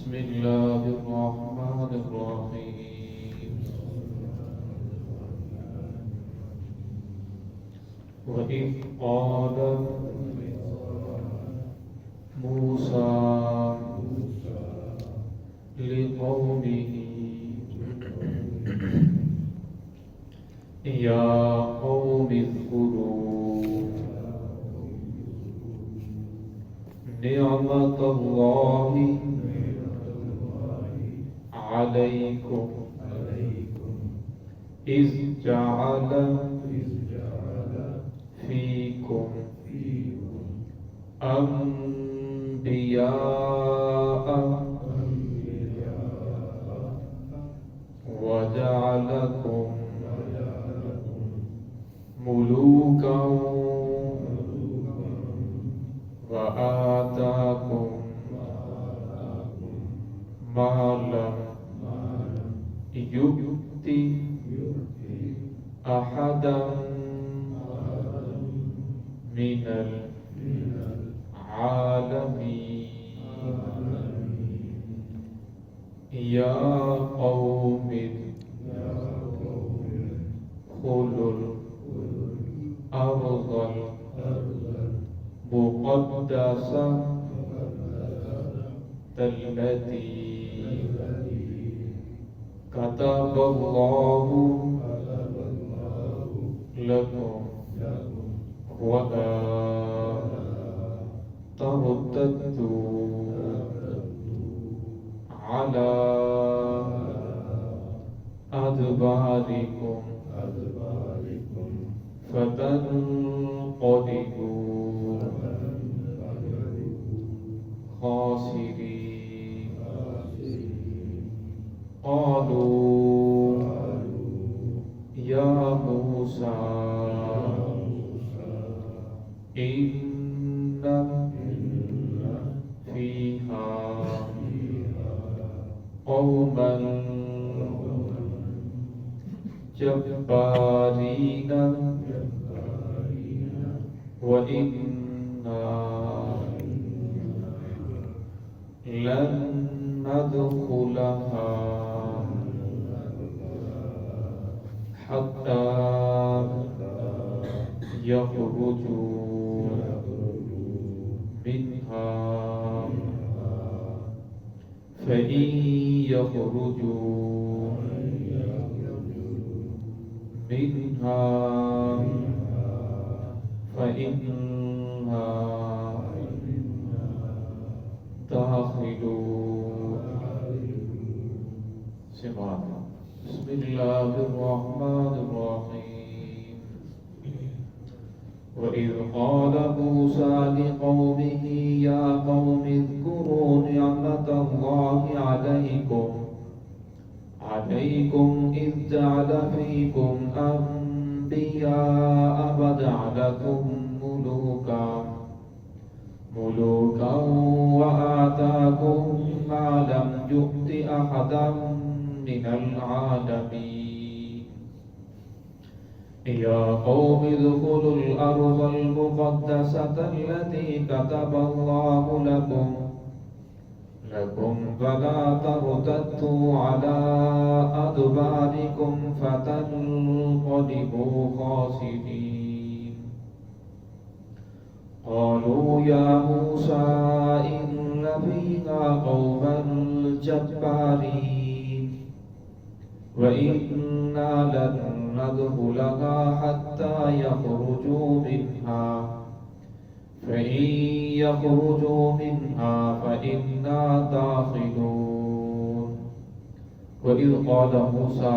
بسم الله الرحمن الرحيم. وإذ قال موسى لقومه يا قوم اذكروا نعمة الله عليكم إذ جعل فيكم أنبياء وجعلكم ملوكا وآتاكم ما لم يؤت أحدا من العالمين. يا قوم ادخلوا الأرض المقدسة التي كتب الله لكم ولا ترتدوا على أدباركم فتنقلبوا خاسرين. قالوا يا موسى إن فيها قوما جبارين وإنا لن ندخلها حتى يخرجوا منها فإن يخرجوا منها فإنها داخلون. بسم الله الرحمن الرحيم. وإذ قال موسى لقومه يا قوم اذكروا نعمة الله عليكم إذ جعل فيكم أنبياء وجعلكم ملوكا وآتاكم ما لم يؤت أحدا من العالمين. يا قوم ادخلوا الأرض المقدسة التي كتب الله لكم فلا ترتدوا على أدباركم فتنقلبوا خاسرين. قالوا يا موسى إن فيها قوما جبارين وإنا لن ندخلها حتى يخرجوا منها فإن يخرجوا منها فإنا داخلون. وإذ قال موسى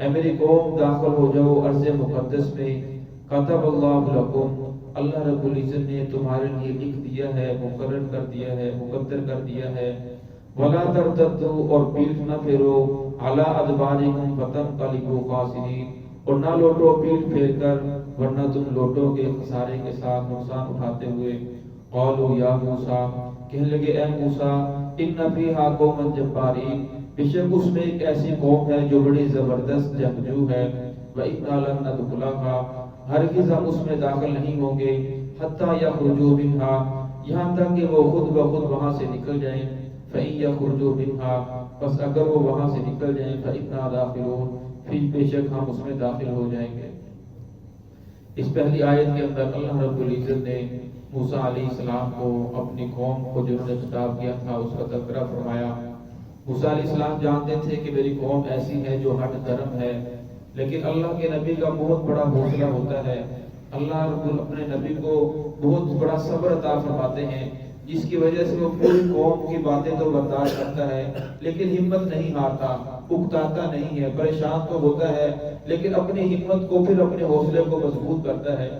اے میری قوم داخل ہو جاؤ ارض مقدس میں، کتب اللہ لکم، اللہ رب العزت نے تمہارے لیے لکھ دیا ہے، مقرر کر دیا ہے، مقدر کر دیا ہے، ولا ترتدوا، اور پیٹھ نہ پھیرو، علی ادبارکم فتنقلبوا خاسرین، اور نہ لوٹو پیٹھ پھیر کر ورنہ تم لوٹو گے خسارے کے ساتھ، نقصان اٹھاتے ہوئے۔ قالوا یا موسیٰ، کہنے لگے اے موسیٰ، ان فیہا قوما جبارین، بے شک اس میں ایک ایسی قوم ہے جو بڑی زبردست جنگجو ہے، وَإِنَّا لَن نَدْخُلَهَا، ہرگز ہم اس میں داخل نہیں ہوں گے، حَتَّى يَخْرُجُوا مِنْهَا، یہاں تک کہ وہ خود بخود وہاں سے نکل جائیں، فَإِن يَخْرُجُوا مِنْهَا، پس اگر وہ وہاں سے نکل جائیں، فَإِنَّا دَاخِلُونَ، پھر بے شک ہم اس میں داخل ہو جائیں گے۔ اس پہلی آیت کے اندر اللہ رب العزت نے موسیٰ علیہ السلام کو اپنی قوم کو جنہوں نے خطاب کیا تھا اس کا تذکرہ فرمایا۔ موسیٰ علیہ السلام جانتے تھے کہ میری قوم ایسی ہے جو ہٹ درم ہے، لیکن اللہ کے نبی کا بہت بڑا حوصلہ ہوتا ہے، اللہ رب اپنے نبی کو بہت بڑا صبر عطا فرماتے ہیں، جس کی وجہ سے وہ پوری قوم کی باتیں تو برداشت کرتا ہے لیکن ہمت نہیں ہارتا، اکتاتا نہیں ہے، پریشان تو ہوتا ہے لیکن اپنی ہمت کو پھر اپنے حوصلے کو مضبوط کرتا ہے۔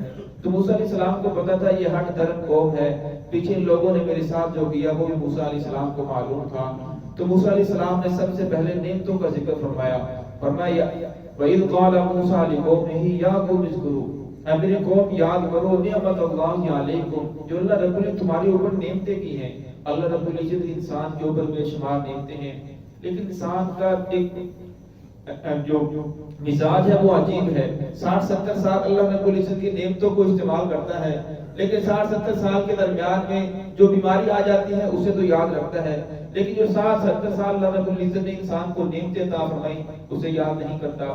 تو موسیٰ علیہ السلام کو پتا تھا یہ ہٹ درم قوم ہے، پیچھے ان لوگوں نے میرے ساتھ جو کیا وہ بھی موسیٰ علیہ السلام کو معلوم تھا۔ تو موسیٰ علیہ السلام نے سب سے پہلے نعمتوں کا ذکر فرمایا، فرمایا وَإِذْ قَالَ مُوسَىٰ لِقَوْمِهِ يَا قَوْمِ اذْكُرُوا، اے میری قوم یاد کرو نعمت اللہ علیکم، جو اللہ رب العزت تمہارے اوپر نعمتیں کی ہیں۔ اللہ رب العزت انسان کے اوپر بے شمار نعمتیں ہیں، لیکن انسان کا ایک جو مزاج ہے وہ عجیب ہے۔ 60-70 سال اللہ رب العزت کی نعمتوں کو استعمال کرتا ہے، لیکن 60-70 سال کے درمیان میں جو بیماری آ جاتی ہے اسے تو یاد رکھتا ہے، لیکن جو 60-70 سال اللہ رب العزت نے انسان کو نعمتیں عطا فرمائی اسے یاد نہیں کرتا۔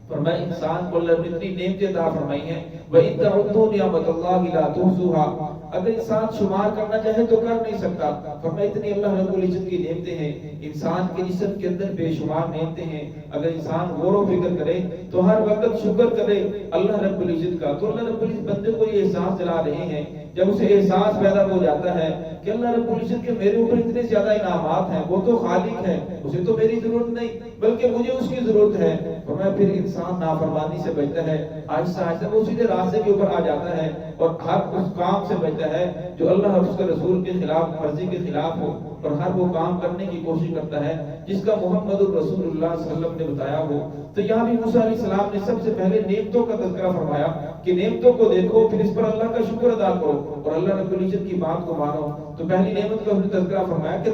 فرمایا انسان کو اللہ نے اتنی نعمتیں عطا فرمائی ہیں، وَإِن تَعُدُّوا نِعْمَتَ اللَّهِ لَا تُحْصُوهَا، اگر انسان شمار کرنا چاہے تو کر نہیں سکتا۔ فرمایا اتنی اللہ رب العزت کی نعمتیں ہیں، انسان کے جسم کے اندر بے شمار نعمتیں ہیں، اگر انسان غور و فکر کرے تو ہر وقت شکر کرے اللہ رب العزت کا، تو اللہ رب العزت بندے کو یہ احساس دلا رہے ہیں، جب اسے احساس پیدا ہو جاتا ہے کہ اللہ رب العزت کے میرے اوپر اتنے زیادہ انعامات ہیں، وہ تو خالق ہے، اسے تو میری ضرورت نہیں بلکہ مجھے اس کی ضرورت ہے، تو میں پھر انسان نافرمانی سے بچتا ہے، آہستہ آہستہ وہ سیدھے راستے کے اوپر آ جاتا ہے اور ہر اس کام سے بچتا ہے جو اللہ اور اس کے رسول کے خلاف، مرضی کے خلاف ہو، اور ہر وہ کام کرنے کی کوشش کرتا ہے جس کا محمد الرسول اللہ صلی اللہ علیہ وسلم نے بتایا ہو۔ تو یہاں بھی موسیٰ علیہ السلام نے سب سے پہلے نعمتوں کا تذکرہ فرمایا کہ نعمتوں کو دیکھو پھر اس پر اللہ کا شکر ادا کرو اور اللہ رب العزت کی بات کو مانو۔ تو پہلی نعمت کا انہوں نے تذکرہ فرمایا کہ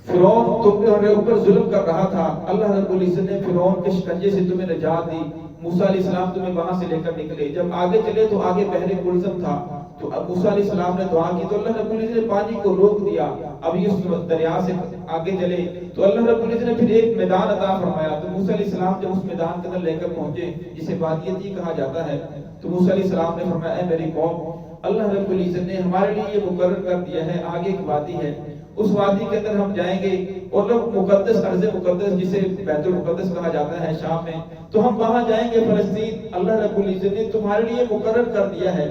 فرعون تمہارے اوپر ظلم کر رہا تھا، اللہ رب العزت نے فرعون کے شکنجے سے تمہیں نجات دی، موسیٰ علیہ السلام تمہیں وہاں سے لے کر نکلے، جب آگے چلے تو آگے بحر کلثم تھا، تو اب موسیٰ علیہ السلام نے دعا کی تو اللہ رب العزت نے پانی کو روک دیا، اب یہ اس دریا سے آگے چلے تو اللہ رب العزت نے پھر ایک میدان عطا فرمایا، تو موسیٰ علیہ السلام جب اس میدان کے اندر لے کر پہنچے جسے وادی عتیق کہا جاتا ہے، تو موسیٰ علیہ السلام نے فرمایا اے میری قوم، اللہ رب العزت نے ہمارے لیے یہ مقرر کر دیا ہے، آگے ایک وادی ہے، اس وادی کے اندر ہم جائیں گے اور لوگ مقدس ارض مقدس جسے بیت المقدس کہا جاتا ہے شام میں، تو ہم وہاں جائیں گے فلسطین، اللہ رب العزت نے تمہارے لیے مقرر کر دیا ہے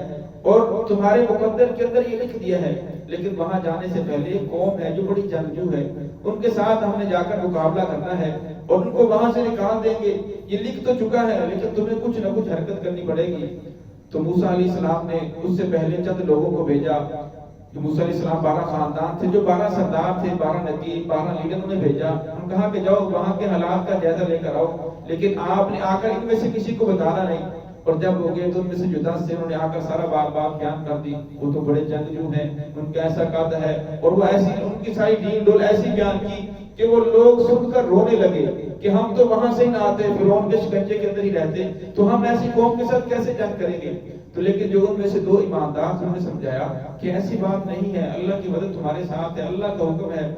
اور تمہارے مقدر کے اندر یہ لکھ دیا ہے، لیکن وہاں جانے سے پہلے ایک قوم ہے جو بڑی جنگجو ہے، ان کے ساتھ ہم نے جا کر مقابلہ کرنا ہے اور ان کو وہاں سے نکال دیں گے، یہ لکھ تو چکا ہے لیکن تمہیں کچھ نہ کچھ حرکت کرنی پڑے گی۔ تو موسیٰ علیہ السلام نے اس سے پہلے چند لوگوں کو بھیجا، جو موسیٰ علیہ السلام 12 خاندان تھے، جو 12 سردار تھے، 12 نقیب، 12 لیڈر انہیں بھیجا، ہم کہا کہ جاؤ وہاں کے حالات کا جائزہ لے کر آؤ، لیکن آپ نے آ کر ان میں سے کسی کو بتانا نہیں، اور جب ہو گئے تو ان میں سے جو 10 تھے انہوں نے آ کر سارا بات بیان کر دی، وہ تو بڑے جنگجو ہیں، ان کا ایسا قد ہے، اور وہ ایسی ان کی ساری ڈیل ڈول ایسی بیان کی کہ وہ لوگ سن کر رونے لگے کہ ہم تو وہاں سے ہی نہ آتے، فرعون کے شکنجے کے اندر ہی رہتے، تو ہم ایسی قوم کے ساتھ کیسے جنگ کریں گے؟ تو لیکن جو ان میں سے 2 ایماندار انہوں نے سمجھایا کہ ایسی بات نہیں ہے، اللہ کی مدد تمہارے ساتھ ہے، اللہ کا حکم ہے،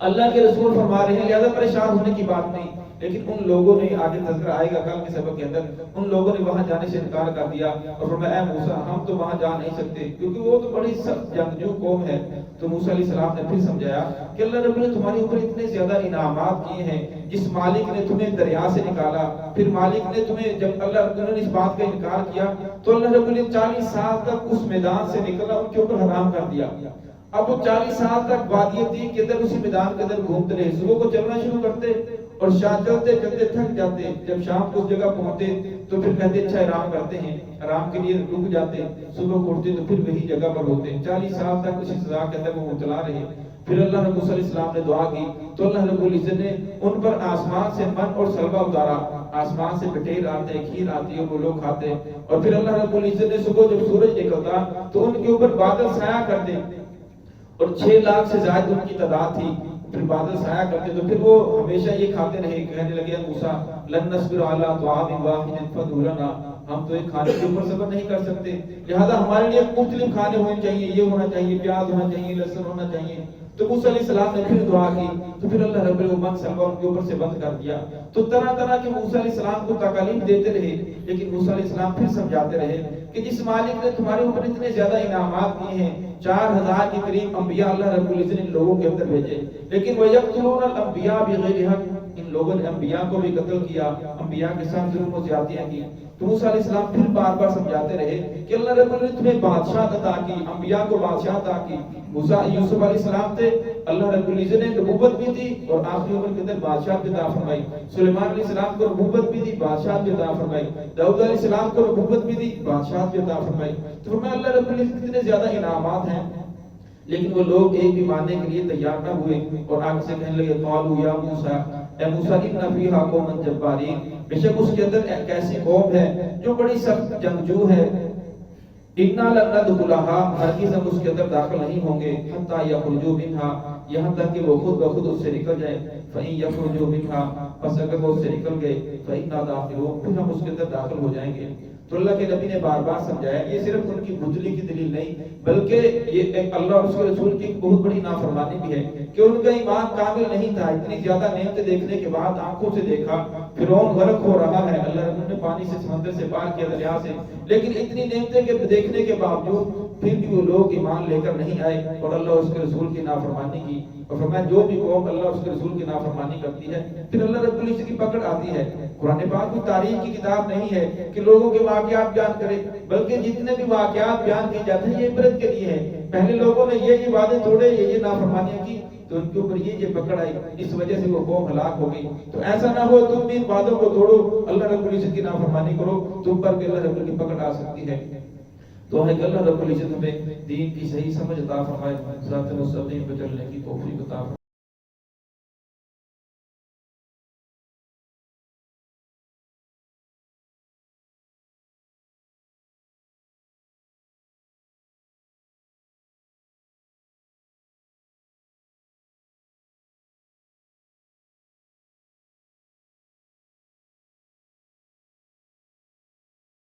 اللہ کے رسول فرما رہے ہیں، لہذا پریشان ہونے کی بات نہیں۔ لیکن ان لوگوں نے، آگے تذکرہ آئے گا کل کے سبق کے اندر، ان لوگوں نے وہاں جانے سے انکار کر دیا اور فرمایا اے موسیٰ ہم تو وہاں جا نہیں سکتے کیونکہ وہ تو بڑی سخت جنگجو قوم ہے۔ تو موسیٰ علیہ السلام نے پھر سمجھایا کہ اللہ رب نے تمہارے اوپر اتنے زیادہ انعامات کیے ہیں، جس مالک نے تمہیں دریا سے نکالا، پھر مالک نے تمہیں، جب اللہ نے اس بات کا انکار کیا تو اللہ رب نے 40 سال تک اس میدان سے نکلنا ان کے اوپر حرام کر دیا۔ اب وہ 40 سال تک وادی عتیق کے اندر اسی میدان کے اندر گھومتے رہے، صبح کو چلنا شروع کرتے اور شام چلتے چلتے تھک جاتے، جب شام کو اس جگہ پہنچتے تو پھر کہتے اچھا آرام کرتے ہیں، آرام کے لیے رک جاتے، صبح کو اٹھتے تو پھر وہی جگہ پر ہوتے، 40 سال تک اسی سزا کے اندر وہ مبتلا رہے۔ پھر اللہ رب السلام نے دعا کی تو اللہ رب العزت نے ان پر آسمان سے من اور سلوہ اتارا، آسمان سے بٹیر آتے، کھیر آتی اور وہ لوگ کھاتے، اور پھر اللہ رب العزت نے صبح جب سورج نکلتا تو ان کے اوپر بادل سایہ کرتے، اور 6 لاکھ سے زائد ان کی تعداد تھی، پھر بادل سایہ کرتے تو پھر وہ ہمیشہ یہ کھاتے رہے، کہنے لگے موسیٰ لن نصبر علی طعام واحد فادع لنا، ہم تو ایک کھانے کے اوپر صبر نہیں کر سکتے، لہذا ہمارے لیے مختلف کھانے ہونے چاہیے، یہ ہونا چاہیے، پیاز ہونا چاہیے، لہسن ہونا چاہیے۔ تو موسیٰ علیہ السلام نے پھر دعا کی تو پھر اللہ رب العزت سلوہ ان کے اوپر سے بند کر دیا۔ تو طرح طرح کے موسیٰ علیہ السلام کو تکالیف دیتے رہے، لیکن موسیٰ علیہ السلام پھر سمجھاتے رہے کہ جس مالک نے تمہارے اوپر اتنے زیادہ انعامات کیے ہیں، 4000 کے قریب انبیاء اللہ رب العزت نے ان لوگوں کے اندر بھیجے، لیکن وَيَقْتُلُونَ الْأَنْبِيَاءَ بِغَيْرِ حَقٍّ، ان لوگوں نے انبیاء کو بھی قتل کیا، انبیاء کے ساتھ ظلم و زیادتیاں کی۔ تو موسیٰ علیہ السلام پھر بار بار سمجھاتے رہے کہ اللہ رب العزت تمہیں بادشاہ عطا کی، انبیاء کو بادشاہ عطا کی۔ موسیٰ یوسف علیہ السلام تھے، اللہ رب العزت نے نبوت بھی دی اور آخری عمر کے اندر بادشاہ بھی عطا فرمائی۔ سلیمان علیہ السلام کو نبوت بھی دی، بادشاہ بھی عطا فرمائی۔ داؤد علیہ السلام کو نبوت بھی دی، بادشاہ بھی عطا فرمائی۔ تو فرمایا اللہ رب العزت اتنے زیادہ انعامات ہیں، لیکن وہ لوگ ایک بھی ماننے کے لیے تیار نہ ہوئے، اور آگے سے کہنے لگے قالوا یا موسیٰ، اے موسیٰ ان فیہا قوما جبارین، بے شک اس کے اندر ایک ایسی قوم ہے جو بڑی سخت جنگجو ہے، اِنَّا لَن نَدْخُلَهَا، ہرگز ہم اس کے اندر داخل نہیں ہوں گے، حَتَّى يَخْرُجُوا مِنْهَا، یہاں تک کہ وہ خود بخود اس سے نکل جائیں، فَإِن يَخْرُجُوا مِنْهَا، پس اگر وہ اس سے نکل گئے، فَإِنَّا دَاخِلُونَ، پھر ہم اس کے اندر داخل ہو جائیں گے۔ تو اللہ کے نبی نے بار بار سمجھایا یہ صرف ان کی بزدلی کی دلیل نہیں، بلکہ یہ ایک اللہ اور اس کے رسول کی بہت بڑی نافرمانی بھی ہے کہ ان کا ایمان کامل نہیں تھا۔ اتنی زیادہ نعمتیں دیکھنے کے بعد آنکھوں سے دیکھا فرعون غرق ہو رہا ہے، اللہ رب نے پانی سے سمندر سے پار کیا، دریا سے، لیکن اتنی نعمتیں کے دیکھنے کے باوجود پھر بھی وہ لوگ ایمان لے کر نہیں آئے اور اللہ اس کے رسول کی نافرمانی کی۔ اور فرمایا جو بھی قوم اللہ اس کے رسول کی نافرمانی کرتی ہے پھر اللہ رب العزت کی پکڑ آتی ہے۔ قرآن پاک کوئی تاریخ کی کتاب نہیں ہے کہ لوگوں کے واقعات بیان کرے، بلکہ جتنے بھی واقعات بیان کیے جاتے ہیں یہ عبرت کے لیے ہے۔ پہلے لوگوں نے یہ وعدے توڑے، یہ نافرمانیاں کی، تو ان کے اوپر یہ پکڑ آئی، اس وجہ سے وہ قوم ہلاک ہو گئی۔ تو ایسا نہ ہو تم بھی ان وعدوں کو توڑو، اللہ رب العزت کی نافرمانی کرو، تم پر بھی اللہ رب العزت کی پکڑ آ سکتی ہے۔ تو ہے کہ اللہ رب العزت ہمیں دین کی صحیح سمجھ عطا فرمائے، صراط مستقیم پر چلنے کی توفیق عطا فرمائے۔